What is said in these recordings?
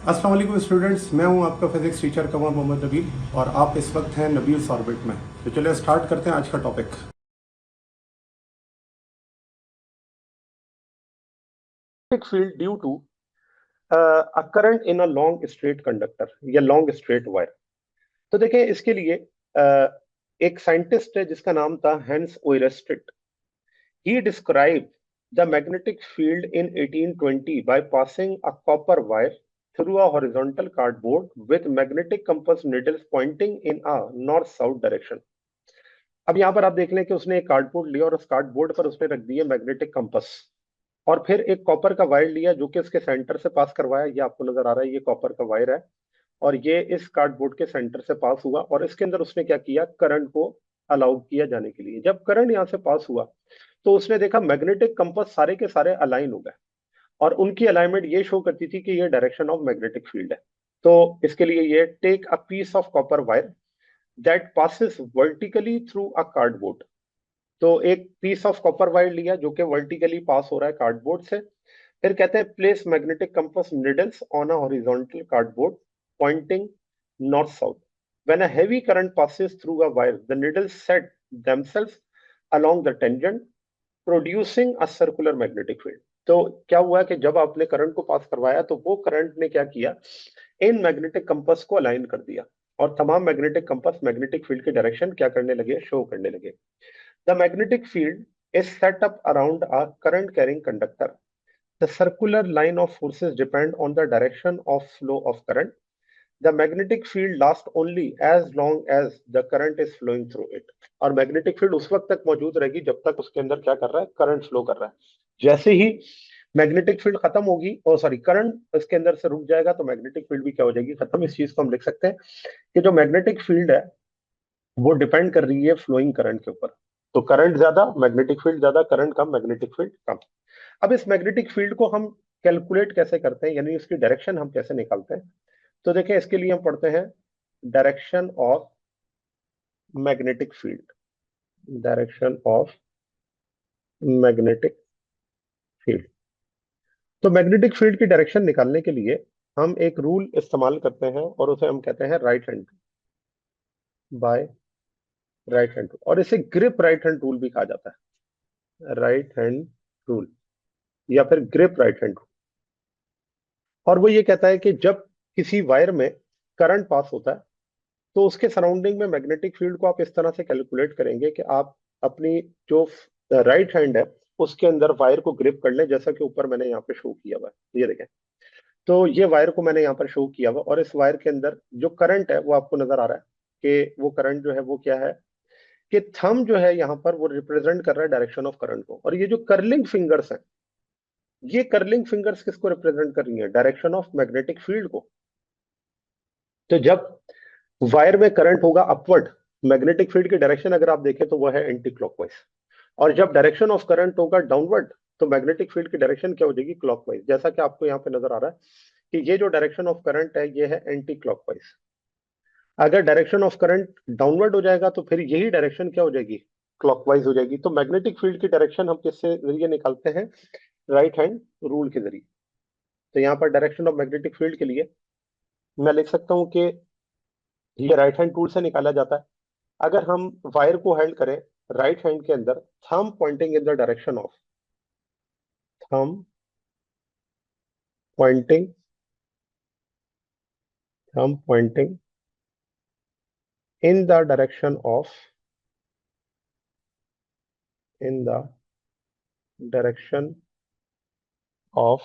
अस्सलाम वालेकुम स्टूडेंट्स, मैं हूं आपका फिजिक्स टीचर कमर मोहम्मद नबील और आप इस वक्त हैं नबील्स ऑर्बिट में। तो चलिए स्टार्ट करते हैं आज का topic. Field due to a current in a long straight conductor या लॉन्ग स्ट्रेट वायर। तो देखें इसके लिए एक साइंटिस्ट है जिसका नाम था Hans Oersted. He describe the magnetic field in 1820 by passing a copper wire through a horizontal cardboard with magnetic compass needles pointing in a north south direction। अब यहाँ पर आप देख लें कि उसने एक कार्डबोर्ड लिया और उस कार्डबोर्ड पर उसने रख दिया मैग्नेटिक कंपस, और फिर एक कॉपर का वायर लिया जो कि उसके सेंटर से पास करवाया। ये आपको नजर आ रहा है, ये कॉपर का वायर है और ये इस कार्डबोर्ड के सेंटर से पास हुआ और इसके अंदर उसने क्या किया, करंट को अलाउ किया जाने के लिए। जब करंट यहाँ से पास हुआ तो उसने देखा मैग्नेटिक कंपस सारे के सारे अलाइन हो गए और उनकी अलाइनमेंट ये शो करती थी कि ये डायरेक्शन ऑफ मैग्नेटिक फील्ड है। तो इसके लिए ये take a piece of copper wire that passes vertically through a cardboard। तो एक पीस ऑफ कॉपर वायर लिया जो कि वर्टिकली पास हो रहा है कार्डबोर्ड से। फिर कहते हैं place magnetic compass needles on a horizontal cardboard pointing north south. When a heavy current passes through a wire the needles set themselves along the tangent producing a circular magnetic field. तो क्या हुआ कि जब आपने current को पास करवाया तो वो करंट ने क्या किया, इन मैग्नेटिक कंपास को अलाइन कर दिया और तमाम मैग्नेटिक कंपास मैग्नेटिक फील्ड के डायरेक्शन क्या करने लगे, शो करने लगे। The magnetic field is set up around a current carrying conductor. The circular line of forces depend on the direction of flow of current. The magnetic field last only as long as the current is flowing through it. और magnetic field उस वक्त तक मौजूद रहेगी जब तक उसके अंदर क्या कर रहा है, करंट फ्लो कर रहा है। जैसे ही मैग्नेटिक फील्ड खत्म होगी, और सॉरी करंट इसके अंदर से रुक जाएगा तो मैग्नेटिक फील्ड भी क्या हो जाएगी, खत्म। इस चीज को हम लिख सकते हैं कि जो मैग्नेटिक फील्ड है वो डिपेंड कर रही है फ्लोइंग करंट के ऊपर। तो करंट ज्यादा मैग्नेटिक फील्ड ज्यादा, करंट कम मैग्नेटिक फील्ड कम। अब इस मैग्नेटिक फील्ड को हम कैलकुलेट कैसे करते हैं, यानी इसकी डायरेक्शन हम कैसे निकालते हैं। तो देखें इसके लिए हम पढ़ते हैं direction of magnetic field. Direction of magnetic field. तो मैग्नेटिक फील्ड की डायरेक्शन निकालने के लिए हम एक रूल इस्तेमाल करते हैं और उसे हम कहते हैं right hand by right hand, और इसे ग्रिप राइट हैंड रूल भी कहा जाता है। राइट हैंड रूल या फिर ग्रिप राइट हैंड। और वो ये कहता है कि जब किसी वायर में करंट पास होता है तो उसके सराउंडिंग में मैग्नेटिक फील्ड को आप इस तरह से कैलकुलेट करेंगे कि आप अपनी जो राइट हैंड है उसके अंदर वायर को ग्रिप कर लें, जैसा कि ऊपर मैंने यहाँ पे शो किया हुआ है, ये देखें। तो ये वायर को मैंने यहाँ पर शो किया हुआ और इस वायर के अंदर जो करंट है वो आपको नजर आ रहा है कि वो करंट जो है वो क्या है, कि थंब जो है यहाँ पर वो रिप्रेजेंट कर रहा है डायरेक्शन ऑफ करंट को, और ये जो कर्लिंग फिंगर्स हैं, ये कर्लिंग फिंगर्स किसको रिप्रेजेंट कर रही है, डायरेक्शन ऑफ मैग्नेटिक फील्ड को। तो जब वायर में करंट होगा अपवर्ड, मैग्नेटिक फील्ड की डायरेक्शन अगर आप देखें तो वो है एंटी क्लॉकवाइज। और जब डायरेक्शन ऑफ करंट होगा डाउनवर्ड तो मैग्नेटिक फील्ड की डायरेक्शन क्या हो जाएगी, क्लॉकवाइज। जैसा कि आपको यहाँ पे नजर आ रहा है कि ये जो डायरेक्शन ऑफ करंट है ये है एंटी क्लॉकवाइज। अगर डायरेक्शन ऑफ करंट डाउनवर्ड हो जाएगा तो फिर यही डायरेक्शन क्या हो जाएगी, क्लॉकवाइज हो जाएगी। तो मैग्नेटिक फील्ड की डायरेक्शन हम किससे जरिए निकालते हैं, राइट हैंड रूल के जरिए। तो यहाँ पर डायरेक्शन ऑफ मैग्नेटिक फील्ड के लिए मैं लिख सकता हूँ कि ये राइट हैंड टूल से निकाला जाता है। अगर हम वायर को हेल्ड करें राइट हैंड के अंदर, thumb pointing in the direction of, thumb pointing, thumb pointing in the direction of, in the direction of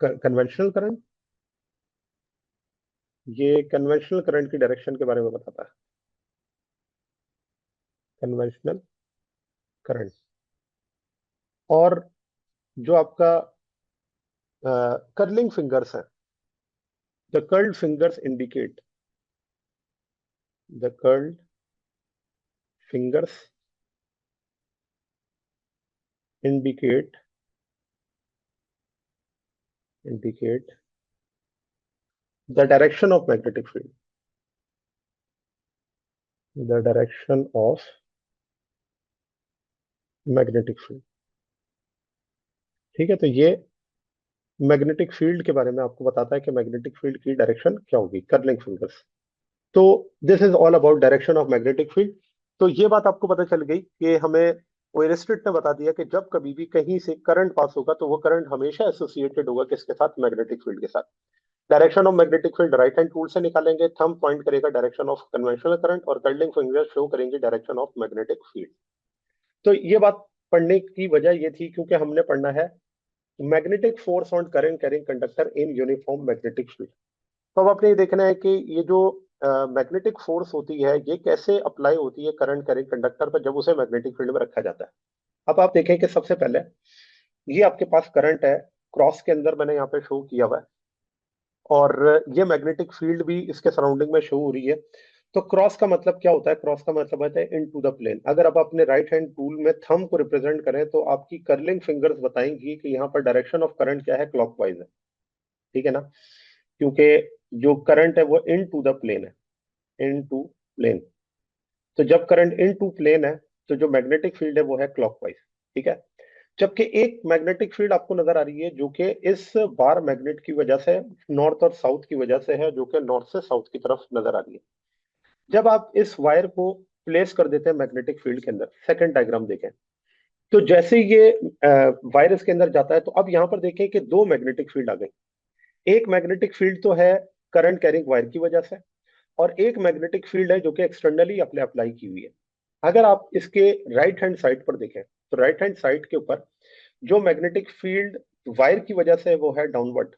conventional current. ये कन्वेंशनल करंट की डायरेक्शन के बारे में बताता है, कन्वेंशनल करंट। और जो आपका कर्लिंग फिंगर्स है, the curled fingers indicate, the curled fingers indicate indicate the direction of magnetic field, the direction of magnetic field। ठीक है, तो ये मैग्नेटिक फील्ड के बारे में आपको बताता है कि मैग्नेटिक फील्ड की डायरेक्शन क्या होगी, कर्लिंग फिंगर्स। तो this is all about direction of magnetic field. तो ये बात आपको पता चल गई कि हमें ओयरस्टेड ने बता दिया कि जब कभी भी कहीं से करंट पास होगा तो वो करंट हमेशा एसोसिएटेड होगा किसके साथ, मैग्नेटिक फील्ड के साथ। Direction of magnetic field right hand tool से निकालेंगे, थंब पॉइंट करेगा डायरेक्शन ऑफ कन्वेंशनल करंट और कर्लिंग फिंगर शो करेंगे डायरेक्शन ऑफ मैग्नेटिक फील्ड। तो ये बात पढ़ने की वजह ये थी क्योंकि हमने पढ़ना है magnetic force on current carrying conductor in uniform magnetic field. तो अब आपने ये देखना है कि ये जो मैग्नेटिक फोर्स होती है ये कैसे अप्लाई होती है करंट कैरिंग कंडक्टर पर जब उसे मैग्नेटिक फील्ड में रखा जाता है। अब आप देखें कि सबसे पहले ये आपके पास करंट है, क्रॉस के अंदर मैंने यहाँ पे शो किया हुआ है, और ये मैग्नेटिक फील्ड भी इसके सराउंडिंग में शो हो रही है। तो क्रॉस का मतलब क्या होता है, क्रॉस का मतलब होता है इन टू द प्लेन। अगर आप अपने राइट हैंड टूल में थंब को रिप्रेजेंट करें तो आपकी कर्लिंग फिंगर्स बताएंगी कि यहाँ पर डायरेक्शन ऑफ करंट क्या है, क्लॉकवाइज है। ठीक है ना, क्योंकि जो करंट है वो इन टू द प्लेन है, इन टू प्लेन। तो जब करंट इन टू प्लेन है तो जो मैग्नेटिक फील्ड है वो है क्लॉकवाइज। ठीक है, जबकि एक मैग्नेटिक फील्ड आपको नजर आ रही है जो कि इस बार मैग्नेट की वजह से नॉर्थ और साउथ की वजह से है, जो कि नॉर्थ से साउथ की तरफ नजर आ रही है। जब आप इस वायर को प्लेस कर देते हैं मैग्नेटिक फील्ड के अंदर, सेकंड डायग्राम देखें, तो जैसे ये वायर इसके अंदर जाता है तो अब यहां पर देखें कि दो मैग्नेटिक फील्ड आ गई। एक मैग्नेटिक फील्ड तो है करंट कैरिंग वायर की वजह से, और एक मैग्नेटिक फील्ड है जो कि एक्सटर्नली अपने अप्लाई की हुई है। अगर आप इसके राइट हैंड साइड पर देखें तो राइट हैंड साइड के ऊपर जो मैग्नेटिक फील्ड वायर की वजह से वो है डाउनवर्ड,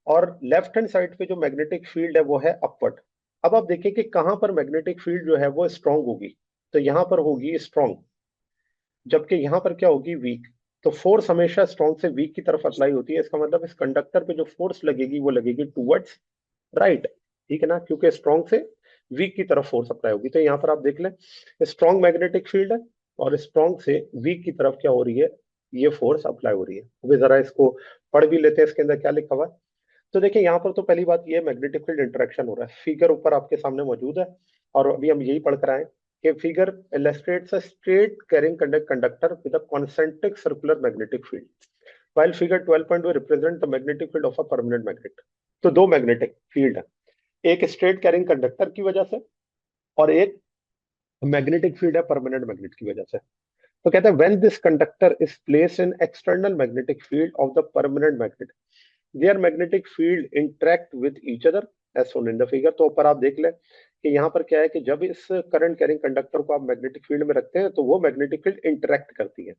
और लेफ्ट हैंड साइड पे जो मैग्नेटिक फील्ड है वो है अपवर्ड। अब आप देखिए कि कहां पर मैग्नेटिक फील्ड जो है वो स्ट्रांग होगी, तो यहां पर होगी स्ट्रांग, जबकि यहां पर क्या होगी, वीक। तो फोर्स हमेशा स्ट्रांग से वीक की तरफ अप्लाई होती है, इसका मतलब इस कंडक्टर पे जो फोर्स लगेगी वो लगेगी टूवर्ड्स राइट। ठीक है ना, क्योंकि स्ट्रांग से वीक की तरफ फोर्स अप्लाई होगी। तो यहाँ पर आप देख लें स्ट्रांग मैग्नेटिक फील्ड है और स्ट्रांग से वीक की तरफ क्या हो रही है, ये फोर्स अप्लाई हो रही है। अभी जरा इसको पढ़ भी लेते हैं, इसके अंदर क्या लिखा हुआ है। तो देखिए यहाँ पर तो पहली बात ये मैग्नेटिक फील्ड इंटरेक्शन हो रहा है, फिगर ऊपर आपके सामने मौजूद है, और अभी हम यही पढ़ कर आए कि figure illustrates a straight carrying conductor with a concentric circular magnetic field, while figure 12.2 represent the magnetic field of a permanent magnet। तो दो मैग्नेटिक फील्ड है, एक स्ट्रेट कैरिंग कंडक्टर की वजह से और एक मैग्नेटिक फील्ड है परमानेंट मैग्नेट की वजह से। तो कहते हैं when this conductor is placed in external magnetic field of the permanent magnet, their magnetic field interact with each other as shown in the figure. तो ऊपर आप देख लें कि यहाँ पर क्या है कि जब इस करंट कैरिंग कंडक्टर को आप मैग्नेटिक फील्ड में रखते हैं तो वो मैग्नेटिक फील्ड इंटरेक्ट करती है,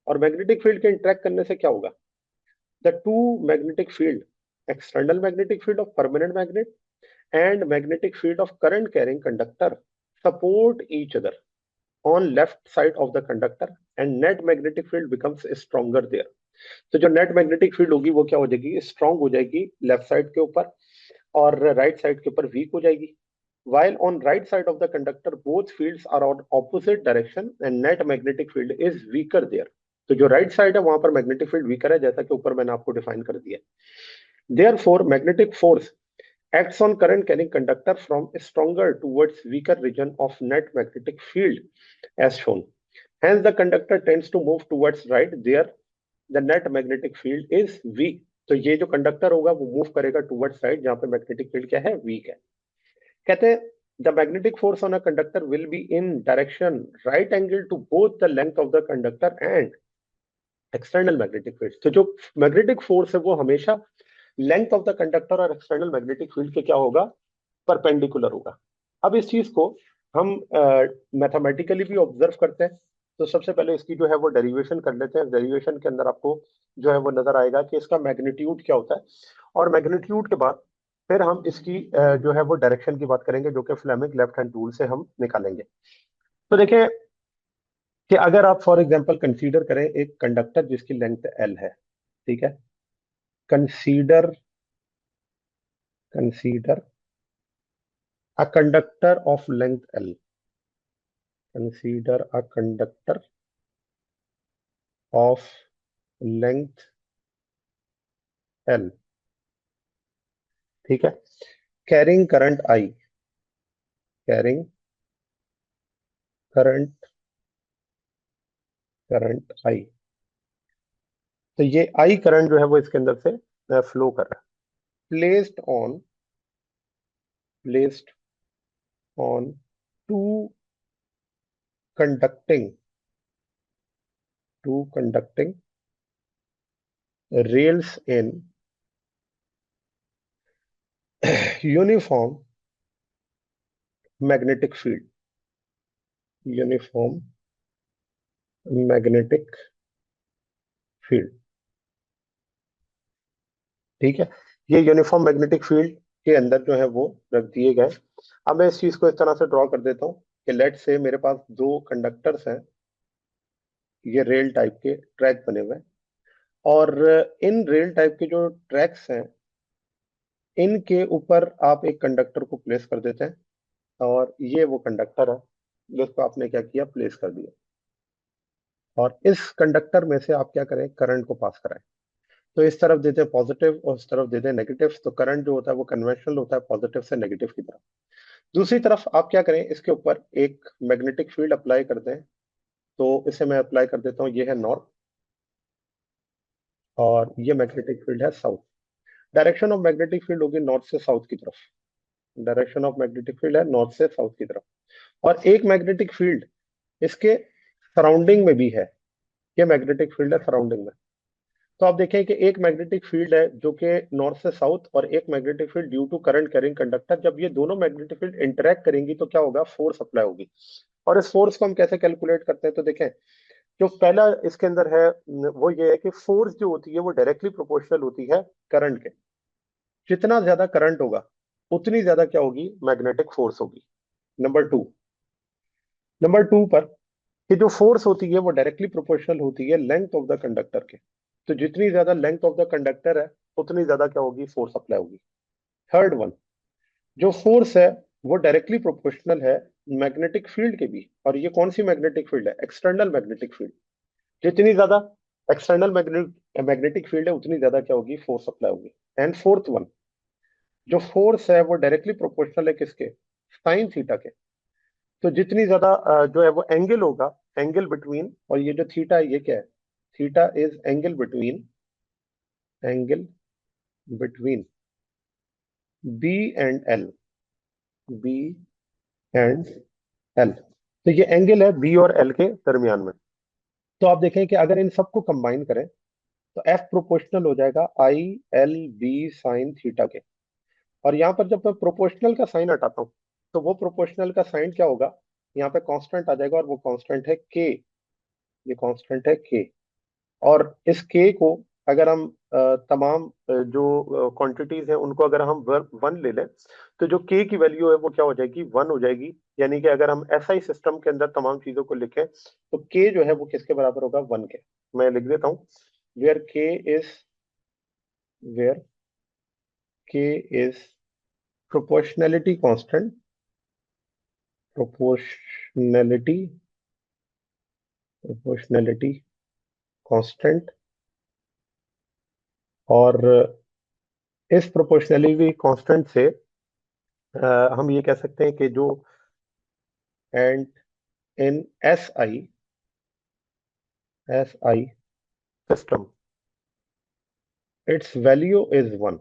और मैग्नेटिक फील्ड के इंटरेक्ट करने से क्या होगा, the two magnetic field, external magnetic field of permanent magnet and magnetic field of current carrying conductor support each other on left side of the conductor and net magnetic field becomes stronger there। तो जो net magnetic field होगी वो क्या हो जाएगी, strong हो जाएगी left side के ऊपर, और राइट साइड के ऊपर वीक हो जाएगी। while on right side of the conductor both fields are on opposite direction and net magnetic field is weaker there। तो जो राइट साइड है वहां पर मैग्नेटिक फील्ड वीकर है, जैसा कि ऊपर मैंने आपको डिफाइन कर दिया। therefore magnetic force acts on current carrying conductor from stronger towards weaker region of net magnetic field as shown। Hence the conductor tends to move towards right there the net magnetic field is weak। तो ये जो conductor होगा वो move करेगा towards side जहां पे magnetic field क्या है, वीक है। कहते हैं the magnetic force on a conductor will be in direction right angle to both the length of the conductor and external magnetic field. तो जो मैग्नेटिक फोर्स है वो हमेशा लेंथ ऑफ द कंडक्टर और एक्सटर्नल मैग्नेटिक फील्ड के क्या होगा, perpendicular होगा। अब इस चीज को हम मैथमेटिकली भी ऑब्जर्व करते हैं। तो सबसे पहले इसकी जो है वो डेरिवेशन कर लेते हैं। डेरिवेशन के अंदर आपको जो है वो नजर आएगा कि इसका मैग्नीट्यूड क्या होता है, और मैग्नीट्यूड के बाद फिर हम इसकी जो है वो डायरेक्शन की बात करेंगे, जो कि फ्लेमिंग लेफ्ट हैंड टूल से हम निकालेंगे। तो देखें कि अगर आप फॉर एग्जांपल कंसीडर करें एक कंडक्टर जिसकी लेंथ एल है, ठीक है, consider consider a conductor of length L, consider a conductor of length L। ठीक है, carrying current I, carrying current current I। तो ये I करंट जो है वो इसके अंदर से फ्लो कर रहा है, placed on two conducting rails in uniform magnetic field, uniform magnetic field. ठीक है, ये यूनिफॉर्म मैग्नेटिक फील्ड के अंदर जो है वो रख दिए गए। अब मैं इस चीज को इस तरह से ड्रॉ कर देता हूँ कि लेट से मेरे पास दो कंडक्टर्स हैं, ये रेल टाइप के ट्रैक बने हुए हैं, और इन रेल टाइप के जो ट्रैक्स हैं इनके ऊपर आप एक कंडक्टर को प्लेस कर देते हैं, और ये वो कंडक्टर है जिसको आपने क्या किया, प्लेस कर दिया, और इस कंडक्टर में से आप क्या करें, करंट को पास कराएं। तो इस तरफ देते हैं पॉजिटिव और इस तरफ देते हैं नेगेटिव, तो करंट जो होता है वो कन्वेंशनल होता है पॉजिटिव से नेगेटिव की तरफ। दूसरी तरफ आप क्या करें, इसके ऊपर एक मैग्नेटिक फील्ड अप्लाई कर दें। तो इसे मैं अप्लाई कर देता हूँ, ये है नॉर्थ और ये मैग्नेटिक फील्ड है south. Direction of magnetic field होगी नॉर्थ से साउथ की तरफ, डायरेक्शन ऑफ मैग्नेटिक फील्ड है नॉर्थ से साउथ की तरफ। और एक मैग्नेटिक फील्ड इसके सराउंडिंग में भी है, ये मैग्नेटिक फील्ड है सराउंडिंग में। तो आप देखें कि एक मैग्नेटिक फील्ड है जो कि नॉर्थ से साउथ, और एक magnetic field due to current carrying conductor. जब ये दोनों मैग्नेटिक फील्ड इंटरेक्ट करेंगी तो क्या होगा, फोर्स अप्लाई होगी। और इस फोर्स को हम कैसे कैलकुलेट करते हैं, तो देखें जो पहला इसके अंदर है वो ये है कि फोर्स जो होती है वो डायरेक्टली प्रोपोर्शनल होती है करंट के। जितना ज्यादा करंट होगा उतनी ज्यादा क्या होगी, मैग्नेटिक फोर्स होगी। नंबर टू पर कि जो फोर्स होती है वो डायरेक्टली प्रोपोर्शनल होती है लेंथ ऑफ द कंडक्टर के। तो जितनी ज्यादा लेंथ ऑफ द कंडक्टर है उतनी ज्यादा क्या होगी, फोर्स अप्लाई होगी। थर्ड वन, जो फोर्स है वो डायरेक्टली प्रोपोर्शनल है मैग्नेटिक फील्ड के भी। और ये कौन सी मैग्नेटिक फील्ड है, एक्सटर्नल मैग्नेटिक फील्ड। जितनी ज्यादा एक्सटर्नल मैग्नेटिक फील्ड है उतनी ज्यादा क्या होगी, फोर्स अप्लाई होगी। एंड फोर्थ वन, जो फोर्स है वो डायरेक्टली प्रोपोर्शनल है किसके, साइन थीटा के। तो जितनी ज्यादा जो है वो एंगल होगा, एंगल बिटवीन, और ये जो थीटा है ये क्या है, theta is angle between B and L, B and L. तो ये एंगल है बी और एल के दरमियान में। तो आप देखें कि अगर इन सबको कंबाइन करें तो एफ प्रोपोर्शनल हो जाएगा I L B sine theta के। और यहाँ पर जब मैं प्रोपोर्शनल का साइन हटाता हूँ तो वो प्रोपोर्शनल का साइन क्या होगा, यहाँ पे कांस्टेंट आ जाएगा, और वो कांस्टेंट है के, ये कांस्टेंट है के। और इस के को अगर हम तमाम जो क्वांटिटीज हैं उनको अगर हम वन ले लें तो जो के की वैल्यू है वो क्या हो जाएगी, वन हो जाएगी। यानी कि अगर हम एसआई सिस्टम के अंदर तमाम चीजों को लिखें तो के जो है वो किसके बराबर होगा, वन के। मैं लिख देता हूँ, वेयर के इज वेयर के is proportionality constant, proportionality proportionality constant. और इस प्रोपोर्शनैलिटी कांस्टेंट से हम ये कह सकते हैं कि जो and in S I system it's value is one,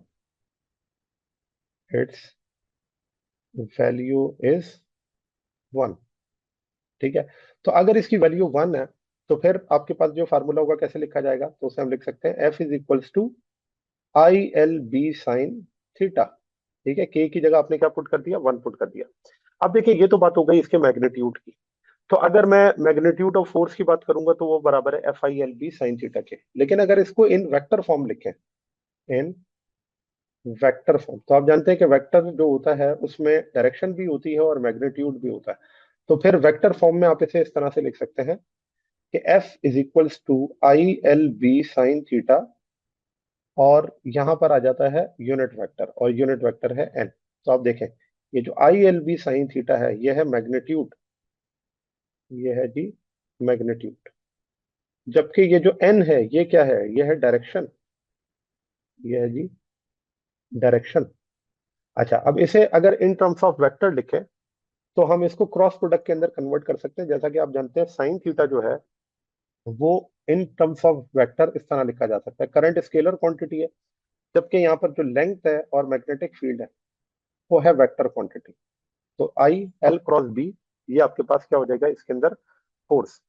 it's value is one. ठीक है, तो अगर इसकी वैल्यू वन है तो फिर आपके पास जो फार्मूला होगा कैसे लिखा जाएगा, तो उसे हम लिख सकते हैं F is equals to I L B sine theta. ठीक है, के की जगह आपने क्या पुट कर दिया, वन पुट कर दिया। अब देखिए ये तो बात हो गई इसके मैग्नीट्यूड की। तो अगर मैं मैग्नीट्यूड ऑफ फोर्स की बात करूंगा तो वो बराबर है F I L B sine theta के। लेकिन अगर इसको इन वेक्टर फॉर्म लिखें, इन वेक्टर फॉर्म, तो आप जानते हैं कि वेक्टर जो होता है उसमें डायरेक्शन भी होती है और मैग्नीट्यूड भी होता है। तो फिर वेक्टर फॉर्म में आप इसे इस तरह से लिख सकते हैं कि F is equals to I L B sine theta, और यहां पर आ जाता है यूनिट वेक्टर, और यूनिट वेक्टर है एन। तो आप देखें ये जो I L B sine theta है ये है मैग्नीट्यूड, ये है जी मैग्नीट्यूड। जबकि ये जो एन है ये क्या है, ये है डायरेक्शन, ये है जी डायरेक्शन। अच्छा, अब इसे अगर इन टर्म्स ऑफ वेक्टर लिखें तो हम इसको क्रॉस प्रोडक्ट के अंदर कन्वर्ट कर सकते हैं। जैसा कि आप जानते हैं साइन थीटा जो है वो इन टर्म्स ऑफ वेक्टर इस तरह लिखा जा सकता है, करंट स्केलर क्वांटिटी है, जबकि यहाँ पर जो लेंथ है और मैग्नेटिक फील्ड है वो है वेक्टर क्वांटिटी। तो आई एल क्रॉस बी, ये आपके पास क्या हो जाएगा इसके अंदर, फोर्स।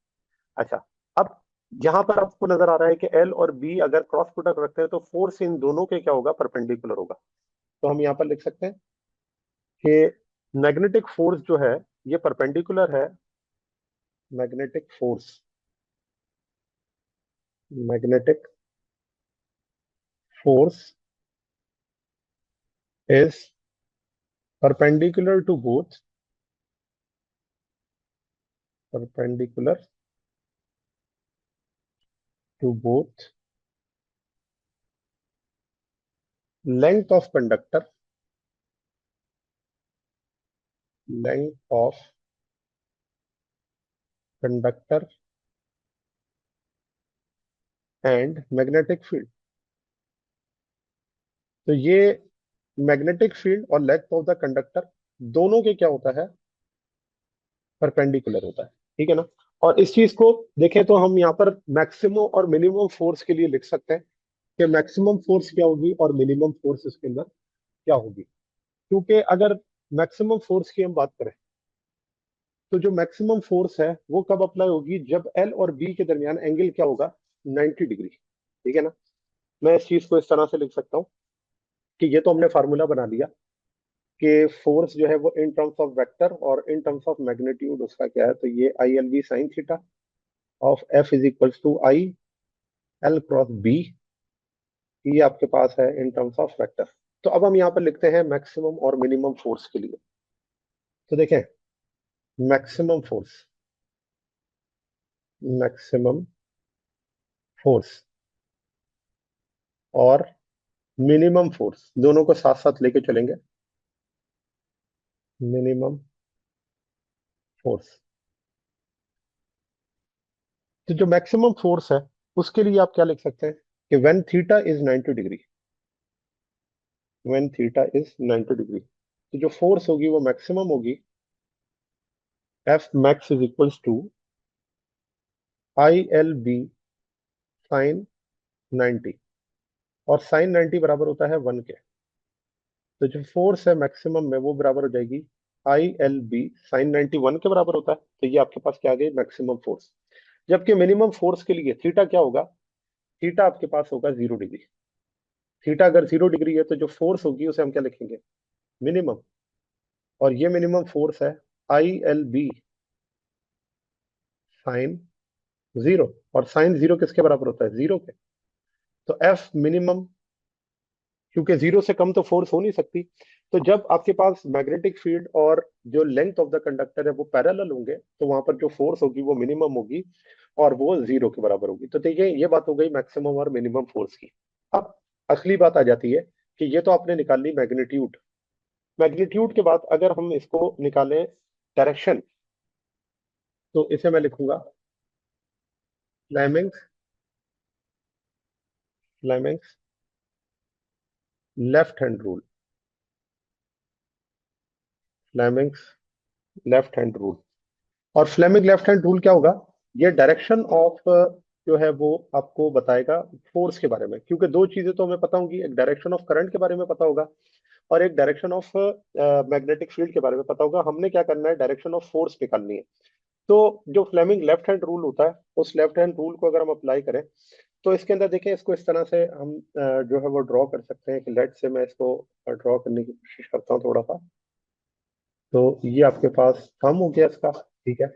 अच्छा, अब यहाँ पर आपको नजर आ रहा है कि एल और बी अगर क्रॉस प्रोडक्ट रखते हैं तो फोर्स इन दोनों के क्या होगा, परपेंडिकुलर होगा। तो हम यहाँ पर लिख सकते हैं कि मैग्नेटिक फोर्स जो है ये परपेंडिकुलर है, magnetic force, magnetic force is perpendicular to both, perpendicular to both length of conductor, length of conductor and magnetic field. तो ये मैग्नेटिक फील्ड और लेंथ ऑफ द कंडक्टर दोनों के क्या होता है, परपेंडिकुलर होता है। ठीक है ना। और इस चीज को देखें तो हम यहाँ पर मैक्सिमम और मिनिमम फोर्स के लिए लिख सकते हैं कि मैक्सिमम फोर्स क्या होगी और मिनिमम फोर्स इसके अंदर क्या होगी। क्योंकि अगर मैक्सिमम फोर्स की हम बात करें तो जो मैक्सिमम फोर्स है वो कब अप्लाई होगी, जब एल और बी के दरमियान एंगल क्या होगा, 90 डिग्री। ठीक है ना। मैं इस चीज को इस तरह से लिख सकता हूँ कि ये तो हमने फार्मूला बना लिया कि फोर्स जो है वो इन टर्म्स ऑफ वेक्टर और इन टर्म्स ऑफ मैग्नीट्यूड उसका क्या है, तो ये I L B sine theta of F is equals to I L cross B, ये आपके पास है इन टर्म्स ऑफ वेक्टर। तो अब हम यहाँ पर लिखते हैं मैक्सिमम और मिनिमम फोर्स के लिए। तो देखें, मैक्सिमम फोर्स, मैक्सिमम फोर्स और मिनिमम फोर्स दोनों को साथ साथ लेके चलेंगे, मिनिमम फोर्स। तो जो मैक्सिमम फोर्स है उसके लिए आप क्या लिख सकते हैं कि when theta is 90 degree, when theta is 90 degree, तो जो फोर्स होगी वो मैक्सिमम होगी, F max is equals to I L B sine 90, और साइन 90 बराबर होता है 1 के। तो जो फोर्स है मैक्सिमम में वो बराबर हो जाएगी आई एल बी साइन 90, 1 के बराबर होता है। तो ये आपके पास क्या आ गई, मैक्सिमम फोर्स। जबकि मिनिमम फोर्स के लिए थीटा क्या होगा, थीटा आपके पास होगा 0 डिग्री। थीटा अगर 0 डिग्री है तो जो फोर्स होगी उसे हम क्या लिखेंगे, मिनिमम। और ये मिनिमम फोर्स है आई एल बी साइन 0, और साइन 0 किसके बराबर होता है, 0 के। तो एफ मिनिमम, क्योंकि 0 से कम तो फोर्स हो नहीं सकती, तो जब आपके पास मैग्नेटिक फील्ड और जो लेंथ ऑफ द कंडक्टर है वो पैरेलल होंगे तो वहां पर जो फोर्स होगी वो मिनिमम होगी और वो 0 के बराबर होगी। तो देखिए ये बात हो गई मैक्सिमम और मिनिमम फोर्स की। अब असली बात आ जाती है कि ये तो आपने निकाल ली मैग्नीट्यूड। मैग्नीट्यूड के बाद अगर हम इसको निकालें डायरेक्शन, तो इसे मैं लिखूंगा Fleming's, Fleming's left hand rule, Fleming's left hand rule. और फ्लेमिंग लेफ्ट हैंड रूल क्या होगा, ये डायरेक्शन ऑफ जो है वो आपको बताएगा फोर्स के बारे में। क्योंकि दो चीजें तो हमें पता होंगी, एक डायरेक्शन ऑफ करंट के बारे में पता होगा और एक डायरेक्शन ऑफ मैग्नेटिक फील्ड के बारे में पता होगा। हमने क्या करना है, डायरेक्शन ऑफ फोर्स निकालनी है। तो जो फ्लेमिंग लेफ्ट हैंड रूल होता है उस लेफ्ट हैंड रूल को अगर हम अप्लाई करें तो इसके अंदर देखें, इसको इस तरह से हम जो है वो ड्रॉ कर सकते हैं कि लेट से मैं इसको ड्रॉ करने की कोशिश करता हूँ थोड़ा सा। तो ये आपके पास थंब हो गया इसका, ठीक है।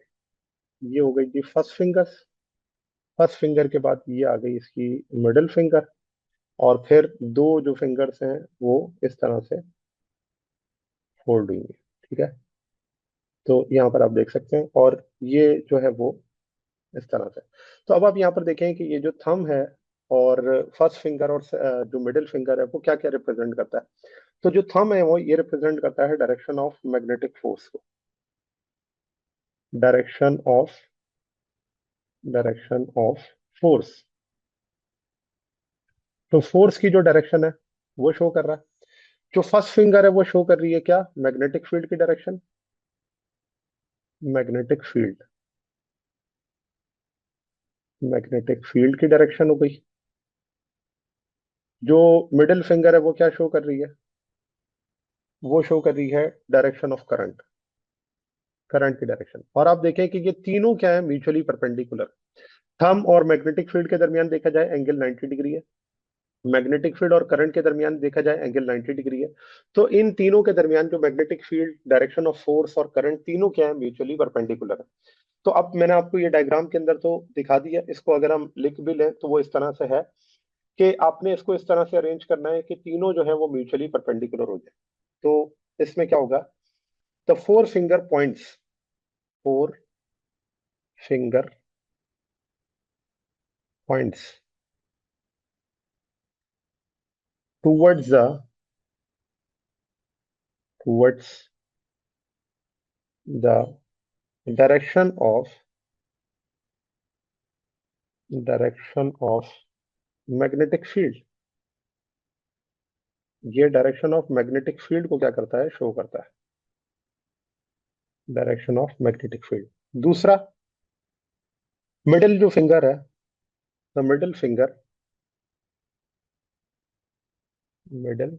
ये हो गई जी फर्स्ट फिंगर, फर्स्ट फिंगर के बाद ये आ गई इसकी मिडिल फिंगर, और फिर दो जो फिंगर्स हैं वो इस तरह से फोल्ड हुई है। ठीक है। तो यहाँ पर आप देख सकते हैं, और ये जो है वो इस तरह से। तो अब आप यहाँ पर देखें कि ये जो थंब है और फर्स्ट फिंगर और जो मिडिल फिंगर है वो क्या क्या रिप्रेजेंट करता है। तो जो थंब है वो ये रिप्रेजेंट करता है डायरेक्शन ऑफ मैग्नेटिक फोर्स को, direction of, direction of force. तो फोर्स की जो डायरेक्शन है वो शो कर रहा है। जो फर्स्ट फिंगर है वो शो कर रही है क्या, मैग्नेटिक फील्ड की direction, magnetic field, magnetic field की डायरेक्शन हो गई। जो मिडिल फिंगर है वो क्या शो कर रही है? वो शो कर रही है डायरेक्शन ऑफ करंट, करंट की डायरेक्शन। और आप देखें कि ये तीनों क्या है, म्यूचुअली परपेंडिकुलर। थंब और मैग्नेटिक फील्ड के दरमियान देखा जाए एंगल 90 डिग्री है, मैग्नेटिक फील्ड और करंट के दरमियान देखा जाए एंगल 90 डिग्री है। तो इन तीनों के दरमियान जो magnetic field, direction of force और करंट, तीनों क्या है, म्यूचुअली परपेंडिकुलर है। तो अब मैंने आपको ये डायग्राम के अंदर तो दिखा दिया, इसको अगर हम लिख भी लें तो वो इस तरह से है कि आपने इसको इस तरह से अरेंज करना है कि तीनों जो है वो म्यूचुअली परपेंडिकुलर हो जाए। तो इसमें क्या होगा, the four finger points, four finger points towards the, towards the direction of, direction of magnetic field. ये डायरेक्शन ऑफ मैग्नेटिक फील्ड को क्या करता है, शो करता है, डायरेक्शन ऑफ मैग्नेटिक फील्ड। दूसरा, मिडिल जो फिंगर है, the middle finger, middle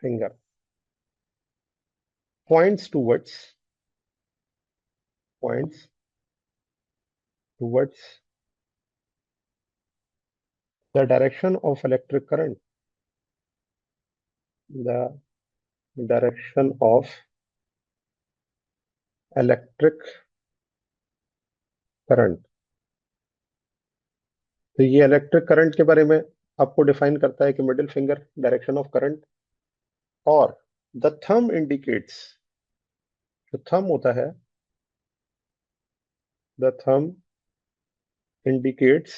finger points towards, points towards the direction of electric current, the direction of electric current. तो ये इलेक्ट्रिक करंट के बारे में आपको डिफाइन करता है कि middle finger direction of current. और द थंब इंडिकेट्स, जो थंब होता है, the thumb indicates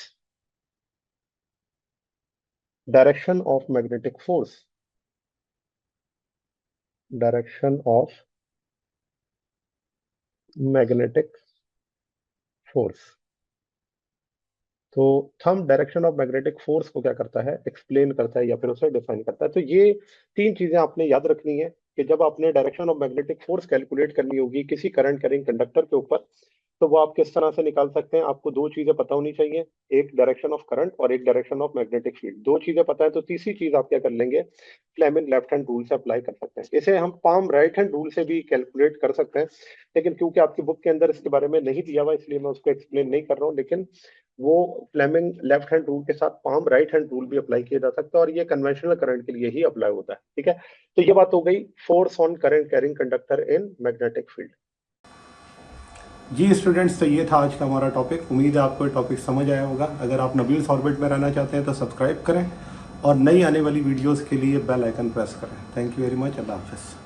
direction of magnetic force, direction of magnetic force. तो thumb direction of magnetic force को क्या करता है, एक्सप्लेन करता है या फिर उसे डिफाइन करता है। तो ये तीन चीजें आपने याद रखनी है कि जब आपने direction of magnetic force calculate करनी होगी किसी करंट कैरिंग कंडक्टर के ऊपर, तो वो आप किस तरह से निकाल सकते हैं। आपको दो चीजें पता होनी चाहिए, एक डायरेक्शन ऑफ करंट और एक डायरेक्शन ऑफ मैग्नेटिक फील्ड। दो चीजें पता है तो तीसरी चीज आप क्या कर लेंगे, फ्लेमिंग लेफ्ट हैंड रूल से अप्लाई कर सकते हैं। इसे हम पाम राइट हैंड रूल से भी कैलकुलेट कर सकते हैं, लेकिन क्योंकि आपकी बुक के अंदर इसके बारे में नहीं दिया हुआ इसलिए मैं उसको एक्सप्लेन नहीं कर रहा हूँ। लेकिन वो फ्लेमिंग लेफ्ट हैंड रूल के साथ पाम राइट हैंड रूल भी अप्लाई किया जा सकता है, और ये कन्वेंशनल करंट के लिए ही अप्लाई होता है। ठीक है, तो ये बात हो गई force on current carrying conductor in magnetic field. जी स्टूडेंट्स, तो ये था आज का हमारा टॉपिक। उम्मीद है आपको ये टॉपिक समझ आया होगा। अगर आप नबील्स ऑर्बिट में रहना चाहते हैं तो सब्सक्राइब करें और नई आने वाली वीडियोस के लिए बेल आइकन प्रेस करें। Thank you very much. अल्लाह हाफिज़।